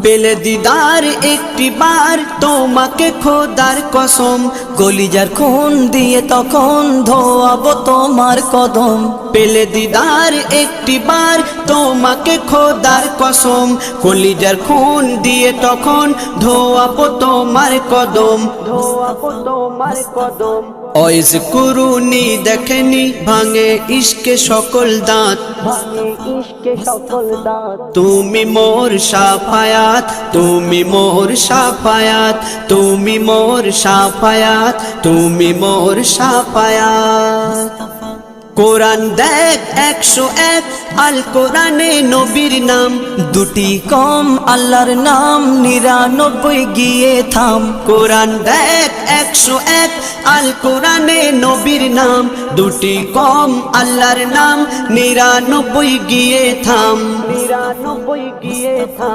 পেলে দিদার একটি বার তোমাকে খোদার কসম, কলিজার খুন দিয়ে তখন ধোয়াবো তোমার কদম। পেলে দিদার একটি বার তোমাকে খোদার কসম, কলিজার খুন দিয়ে তখন ধোয়াবো তোমার কদম, ধোয়াবো তোমার কদম। ওয়াইজ কুরুনি দেখেনি ভাঙে ইশকে সকল দাঁত, ভাঙে ইশকে সকল দাঁত। তুমি মোর শাফায়াত, তুমি মোর শাফায়াত, তুমি মোর শাফায়াত, তুমি মোর শাফায়াত। কোরআন দেখ 101 আল কোরআনে নবীর নাম, দুটি কম আল্লাহর নাম 99 গিয়ে থাম। কোরআন দেখ 101 আল কোরআনে নবীর নাম, দুটি কম আল্লাহর নাম 99 গিয়ে থাম, 99 গিয়ে থাম।